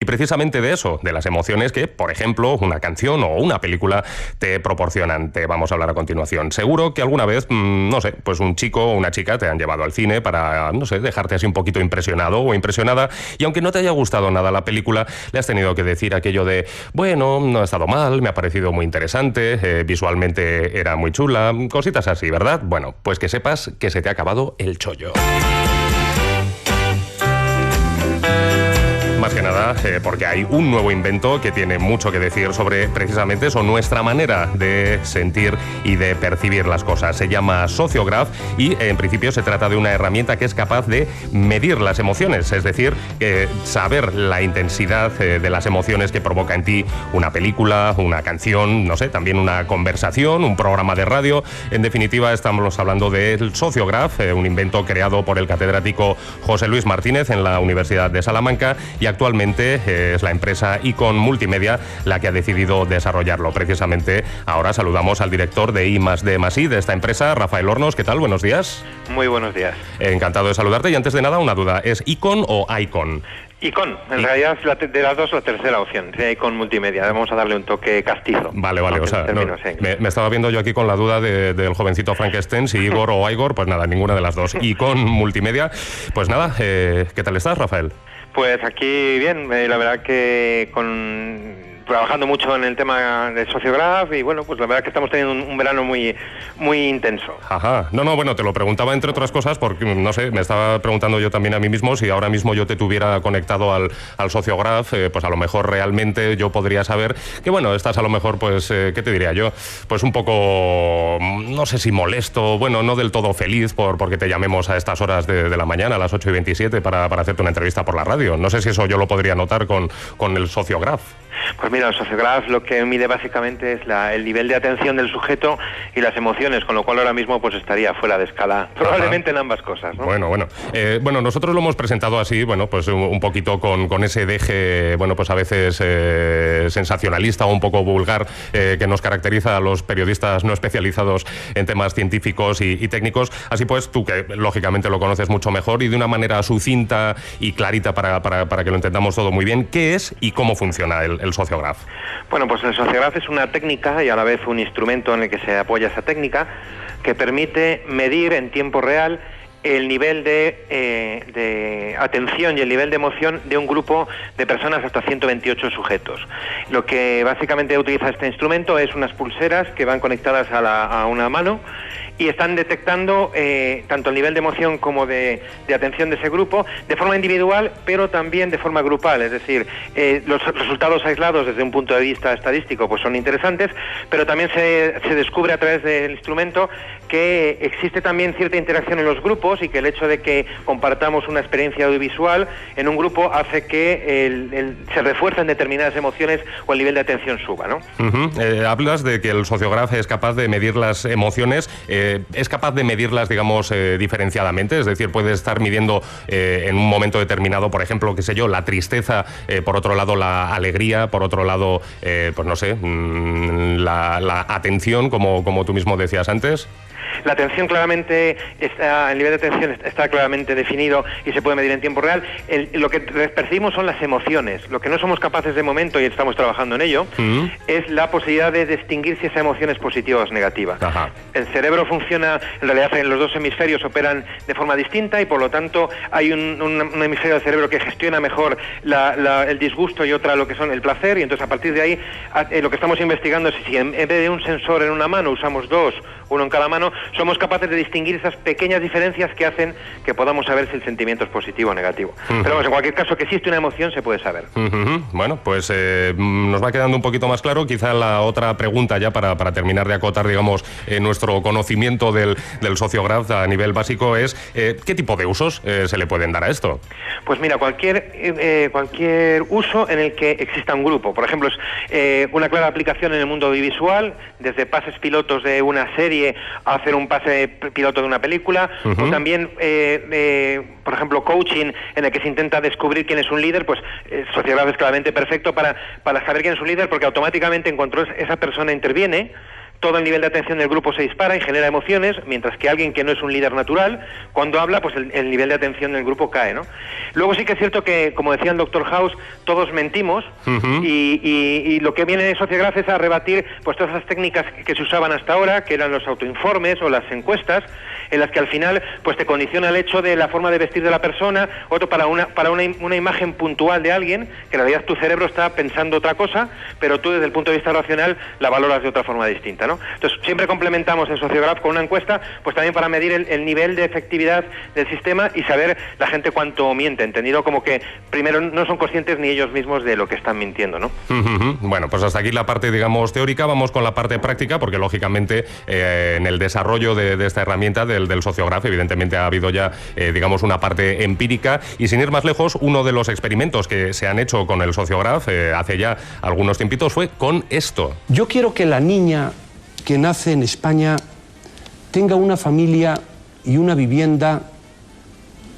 Y precisamente de eso, de las emociones que, por ejemplo, una canción o una película te proporcionan, te vamos a hablar a continuación. Seguro que alguna vez, no sé, pues un chico o una chica te han llevado al cine para, no sé, dejarte así un poquito impresionado o impresionada, y aunque no te haya gustado nada la película, le has tenido que decir aquello de, bueno, no ha estado mal, me ha parecido muy interesante, visualmente era muy chula, cositas así, ¿verdad? Bueno, pues que sepas que se te ha acabado el chollo. Más que nada porque hay un nuevo invento que tiene mucho que decir sobre precisamente eso, nuestra manera de sentir y de percibir las cosas. Se llama Sociograph y en principio se trata de una herramienta que es capaz de medir las emociones, es decir, saber la intensidad de las emociones que provoca en ti una película, una canción, no sé, también una conversación, un programa de radio. En definitiva, estamos hablando del Sociograph, un invento creado por el catedrático José Luis Martínez en la Universidad de Salamanca, y actualmente es la empresa Icon Multimedia la que ha decidido desarrollarlo. Precisamente ahora saludamos al director de I+D+I de esta empresa, Rafael Hornos. ¿Qué tal? Buenos días. Muy buenos días. Encantado de saludarte, y antes de nada una duda, ¿es Icon o Icon? Icon, en realidad es de las dos la tercera opción, Icon Multimedia. Vamos a darle un toque castizo. Vale, o sea, me estaba viendo yo aquí con la duda del jovencito Frankenstein, si Igor o Igor, pues nada, ninguna de las dos. Icon Multimedia, pues nada, ¿qué tal estás, Rafael? Pues aquí bien, la verdad que trabajando mucho en el tema de Sociograph, y bueno, pues la verdad que estamos teniendo un verano muy intenso. Ajá, no, bueno, te lo preguntaba entre otras cosas porque, no sé, me estaba preguntando yo también a mí mismo si ahora mismo yo te tuviera conectado al Sociograph, pues a lo mejor realmente yo podría saber que, bueno, estás a lo mejor, pues, ¿qué te diría yo? Pues un poco, no sé si molesto, bueno, no del todo feliz porque te llamemos a estas horas de la mañana, a las 8:27, para hacerte una entrevista por la radio. No sé si eso yo lo podría notar con el Sociograph. Pues mira, el Sociograph lo que mide básicamente es el nivel de atención del sujeto y las emociones, con lo cual ahora mismo pues estaría fuera de escala, probablemente en ambas cosas, ¿no? Bueno, nosotros lo hemos presentado así, bueno, pues un poquito con ese deje, bueno, pues a veces sensacionalista o un poco vulgar que nos caracteriza a los periodistas no especializados en temas científicos y técnicos. Así pues, tú que lógicamente lo conoces mucho mejor y de una manera sucinta y clarita para que lo entendamos todo muy bien, ¿qué es y cómo funciona el Sociograph? Bueno, pues el Sociograph es una técnica y a la vez un instrumento en el que se apoya esa técnica que permite medir en tiempo real el nivel de atención y el nivel de emoción de un grupo de personas hasta 128 sujetos. Lo que básicamente utiliza este instrumento es unas pulseras que van conectadas a una mano y están detectando tanto el nivel de emoción como de atención de ese grupo de forma individual, pero también de forma grupal. Es decir, los resultados aislados desde un punto de vista estadístico pues son interesantes, pero también se descubre a través del instrumento que existe también cierta interacción en los grupos y que el hecho de que compartamos una experiencia audiovisual en un grupo hace que se refuercen determinadas emociones o el nivel de atención suba, ¿no? Hablas de que el Sociograph es capaz de medir las emociones. ¿Es capaz de medirlas, digamos, diferenciadamente? Es decir, puede estar midiendo en un momento determinado, por ejemplo, qué sé yo, la tristeza, por otro lado la alegría, por otro lado, pues no sé, la atención, como tú mismo decías antes. La atención claramente el nivel de atención está claramente definido y se puede medir en tiempo real. Lo que percibimos son las emociones. Lo que no somos capaces de momento, y estamos trabajando en ello, es la posibilidad de distinguir si esa emoción es positiva o es negativa. Ajá. El cerebro funciona, en realidad en los dos hemisferios operan de forma distinta y por lo tanto hay un hemisferio del cerebro que gestiona mejor el disgusto y otra lo que son el placer, y entonces a partir de ahí lo que estamos investigando es si en vez de un sensor en una mano usamos dos, uno en cada mano, somos capaces de distinguir esas pequeñas diferencias que hacen que podamos saber si el sentimiento es positivo o negativo. Pero vamos, en cualquier caso, que existe una emoción se puede saber. Bueno, pues nos va quedando un poquito más claro. Quizá la otra pregunta ya para terminar de acotar, digamos, nuestro conocimiento del Sociograph a nivel básico es ¿qué tipo de usos se le pueden dar a esto? Pues mira, cualquier uso en el que exista un grupo. Por ejemplo, es una clara aplicación en el mundo audiovisual, desde pases pilotos de una serie a hacer un pase piloto de una película, o también, por ejemplo, coaching en el que se intenta descubrir quién es un líder. Pues Sociograph es claramente perfecto para saber quién es un líder, porque automáticamente en cuanto esa persona interviene, todo el nivel de atención del grupo se dispara y genera emociones, mientras que alguien que no es un líder natural, cuando habla, pues el nivel de atención del grupo cae, ¿no? Luego sí que es cierto que, como decía el Dr. House, todos mentimos, y lo que viene Sociograph es a rebatir pues todas esas técnicas que se usaban hasta ahora, que eran los autoinformes o las encuestas, en las que al final pues te condiciona el hecho de la forma de vestir de la persona, otro para una imagen puntual de alguien, que en realidad tu cerebro está pensando otra cosa, pero tú desde el punto de vista racional la valoras de otra forma distinta, ¿no? Entonces siempre complementamos en Sociograph con una encuesta, pues también para medir el nivel de efectividad del sistema y saber la gente cuánto miente, entendido como que primero no son conscientes ni ellos mismos de lo que están mintiendo, ¿no? Bueno, pues hasta aquí la parte, digamos, teórica. Vamos con la parte práctica, porque lógicamente en el desarrollo de esta herramienta del Sociograph, evidentemente ha habido ya, digamos, una parte empírica, y sin ir más lejos, uno de los experimentos que se han hecho con el Sociograph hace ya algunos tiempitos fue con esto. Yo quiero que la niña que nace en España tenga una familia y una vivienda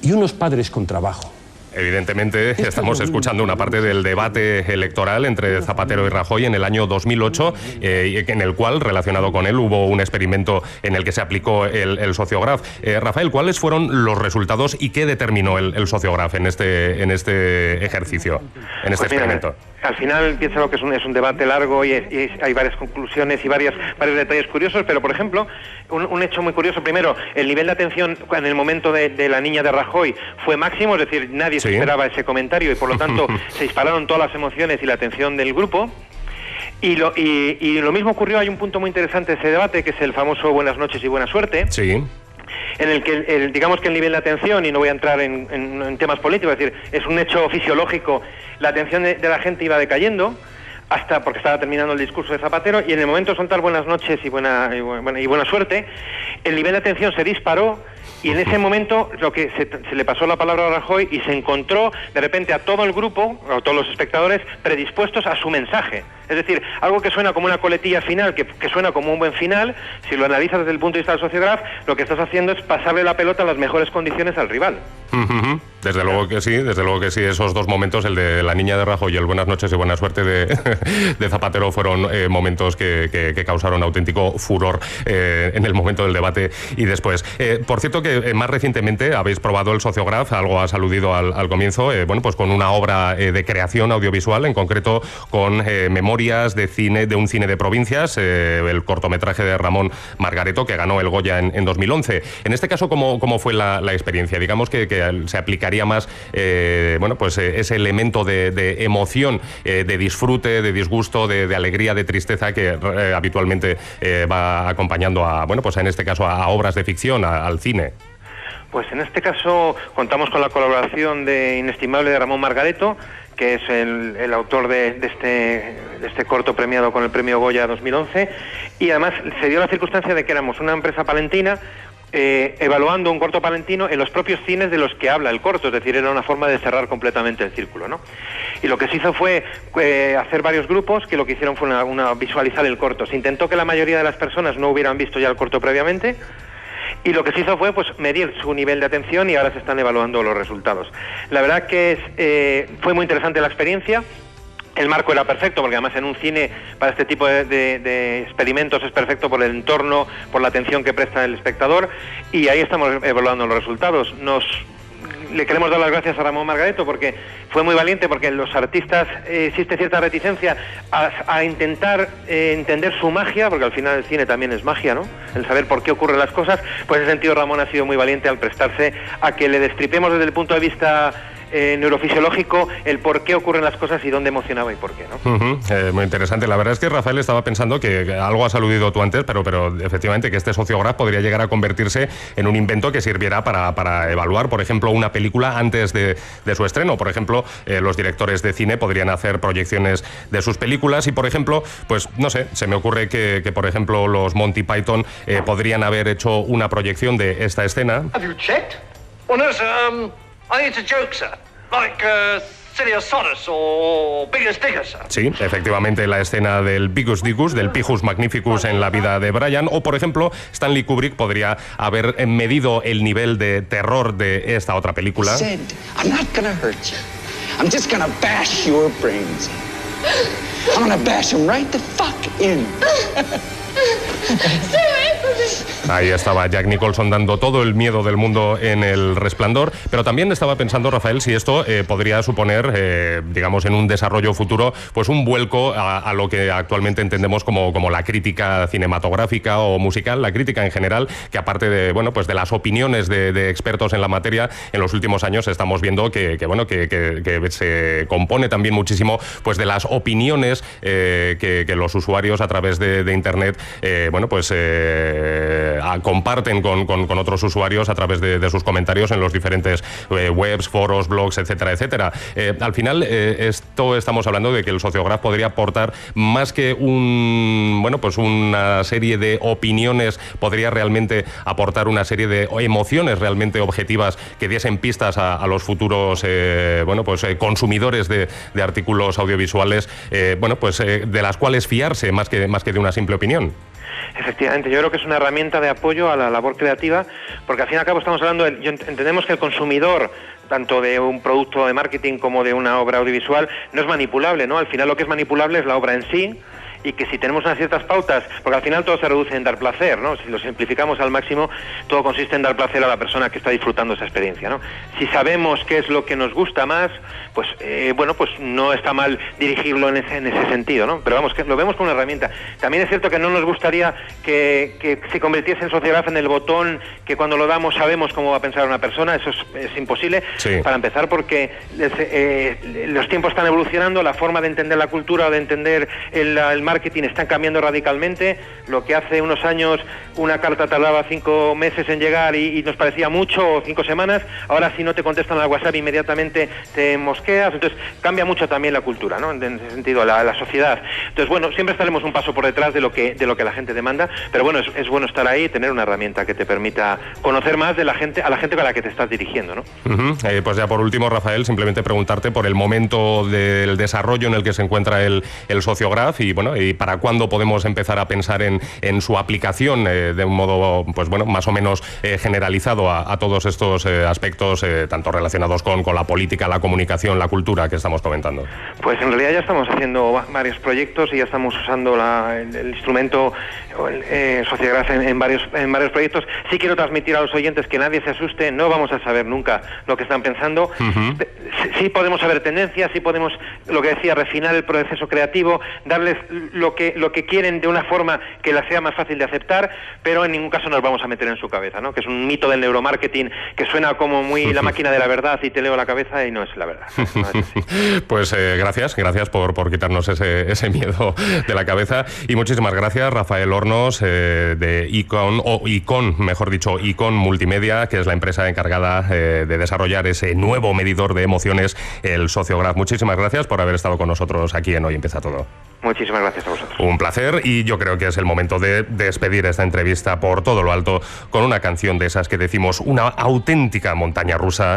y unos padres con trabajo. Evidentemente estamos escuchando una parte del debate electoral entre Zapatero y Rajoy en el año 2008, en el cual, relacionado con él, hubo un experimento en el que se aplicó el Sociograph. Rafael, ¿cuáles fueron los resultados y qué determinó el Sociograph en este ejercicio, en este experimento? Al final pienso que es un debate largo y hay varias conclusiones y varios detalles curiosos, pero por ejemplo, un hecho muy curioso, primero, el nivel de atención en el momento de la niña de Rajoy fue máximo, es decir, nadie se esperaba ese comentario y por lo tanto se dispararon todas las emociones y la atención del grupo. Y lo mismo ocurrió, hay un punto muy interesante de ese debate, que es el famoso buenas noches y buena suerte. Sí. En el que digamos que el nivel de atención, y no voy a entrar en temas políticos, es decir, es un hecho fisiológico, la atención de la gente iba decayendo, hasta porque estaba terminando el discurso de Zapatero, y en el momento de soltar buenas noches y buena suerte, el nivel de atención se disparó, y en ese momento lo que se le pasó la palabra a Rajoy y se encontró de repente a todo el grupo, a todos los espectadores, predispuestos a su mensaje. Es decir, algo que suena como una coletilla final, que suena como un buen final, si lo analizas desde el punto de vista del Sociograph, lo que estás haciendo es pasarle la pelota en las mejores condiciones al rival. Desde luego que sí, esos dos momentos, el de la niña de Rajoy y el buenas noches y buena suerte de Zapatero, fueron momentos que causaron auténtico furor en el momento del debate y después. Por cierto que más recientemente habéis probado el Sociograph, algo has aludido al comienzo, bueno, pues con una obra de creación audiovisual, en concreto con memorias de un cine de provincias, el cortometraje de Ramón Margareto, que ganó el Goya en 2011. En este caso, ¿cómo fue la experiencia? Digamos que se aplicaría más bueno, pues ese elemento de emoción, de disfrute, de disgusto, de alegría, de tristeza, que habitualmente va acompañando bueno, pues en este caso a obras de ficción, al cine. Pues en este caso contamos con la colaboración inestimable de Ramón Margareto, que es el autor de este corto premiado con el premio Goya 2011, y además se dio la circunstancia de que éramos una empresa palentina evaluando un corto palentino en los propios cines de los que habla el corto, es decir, era una forma de cerrar completamente el círculo, ¿no? Y lo que se hizo fue hacer varios grupos que lo que hicieron fue visualizar el corto. Se intentó que la mayoría de las personas no hubieran visto ya el corto previamente, y lo que se hizo fue pues medir su nivel de atención, y ahora se están evaluando los resultados. La verdad que fue muy interesante la experiencia. El marco era perfecto, porque además en un cine para este tipo de experimentos es perfecto por el entorno, por la atención que presta el espectador, y ahí estamos evaluando los resultados. Le queremos dar las gracias a Ramón Margareto porque fue muy valiente, porque en los artistas existe cierta reticencia a intentar entender su magia, porque al final el cine también es magia, ¿no? El saber por qué ocurren las cosas. Pues en ese sentido Ramón ha sido muy valiente al prestarse a que le destripemos desde el punto de vista neurofisiológico el por qué ocurren las cosas y dónde emocionaba y por qué, ¿no? Muy interesante. La verdad es que, Rafael, estaba pensando que algo has aludido tú antes, pero efectivamente que este Sociograph podría llegar a convertirse en un invento que sirviera para evaluar, por ejemplo, una película antes de su estreno. Por ejemplo, los directores de cine podrían hacer proyecciones de sus películas y, por ejemplo, pues no sé, se me ocurre que por ejemplo, los Monty Python podrían haber hecho una proyección de esta escena. Have you checked? Well, no, sir. I think it's a joke, sir. Like Sillius Sonus or Bigus Dickus, sir. Sí, efectivamente, la escena del Bigus Dickus, del Pijus Magnificus en la vida de Brian. O, por ejemplo, Stanley Kubrick podría haber medido el nivel de terror de esta otra película. Said, I'm not gonna hurt you. I'm just gonna bash your brains in. I'm gonna bash them right the fuck in. Ahí estaba Jack Nicholson dando todo el miedo del mundo en El Resplandor, pero también estaba pensando, Rafael, si esto podría suponer, digamos, en un desarrollo futuro, pues un vuelco a lo que actualmente entendemos como la crítica cinematográfica o musical, la crítica en general, que aparte de, bueno, pues de las opiniones de expertos en la materia, en los últimos años estamos viendo que se compone también muchísimo pues de las opiniones que los usuarios a través de Internet, comparten con otros usuarios a través de sus comentarios en los diferentes webs, foros, blogs, etcétera, etcétera. Al final, esto estamos hablando de que el Sociograph podría aportar más que una serie de opiniones, podría realmente aportar una serie de emociones realmente objetivas que diesen pistas a los futuros consumidores de artículos audiovisuales, de las cuales fiarse más que de una simple opinión. Efectivamente, yo creo que es una herramienta de apoyo a la labor creativa, porque al fin y al cabo estamos hablando, entendemos que el consumidor, tanto de un producto de marketing como de una obra audiovisual, no es manipulable, ¿no? Al final lo que es manipulable es la obra en sí, y que si tenemos unas ciertas pautas, porque al final todo se reduce en dar placer, ¿no? Si lo simplificamos al máximo, todo consiste en dar placer a la persona que está disfrutando esa experiencia, ¿no? Si sabemos qué es lo que nos gusta más, pues no está mal dirigirlo en ese sentido, ¿no? Pero vamos, que lo vemos como una herramienta. También es cierto que no nos gustaría que se convirtiese el Sociograph en el botón que cuando lo damos sabemos cómo va a pensar una persona. Eso es imposible, sí. Para empezar, porque los tiempos están evolucionando, la forma de entender la cultura o de entender el marketing están cambiando radicalmente. Lo que hace unos años una carta tardaba 5 meses en llegar y nos parecía mucho, o 5 semanas, ahora si no te contestan al WhatsApp inmediatamente te mosqueas. Entonces cambia mucho también la cultura, ¿no? En ese sentido, la sociedad. Entonces, bueno, siempre estaremos un paso por detrás de lo que la gente demanda, pero bueno, es bueno estar ahí y tener una herramienta que te permita conocer más de a la gente con la que te estás dirigiendo, ¿no? Pues ya por último, Rafael, simplemente preguntarte por el momento del desarrollo en el que se encuentra el Sociograph y para cuándo podemos empezar a pensar en su aplicación de un modo más o menos generalizado a todos estos aspectos tanto relacionados con la política, la comunicación, la cultura que estamos comentando. Pues en realidad ya estamos haciendo varios proyectos y ya estamos usando el instrumento Sociograph en varios proyectos. Sí quiero transmitir a los oyentes que nadie se asuste, no vamos a saber nunca lo que están pensando. Sí podemos saber tendencias, sí podemos, lo que decía, refinar el proceso creativo, darles lo que quieren de una forma que la sea más fácil de aceptar, pero en ningún caso nos vamos a meter en su cabeza, ¿no? Que es un mito del neuromarketing que suena como muy la máquina de la verdad y te leo la cabeza y no es la verdad. No es así. Pues gracias por quitarnos ese miedo de la cabeza y muchísimas gracias, Rafael Hornos, de Icon Multimedia, que es la empresa encargada de desarrollar ese nuevo medidor de emociones, el Sociograph. Muchísimas gracias por haber estado con nosotros aquí en Hoy Empieza Todo. Muchísimas gracias a vosotros. Un placer, y yo creo que es el momento de despedir esta entrevista por todo lo alto con una canción de esas que decimos una auténtica montaña rusa.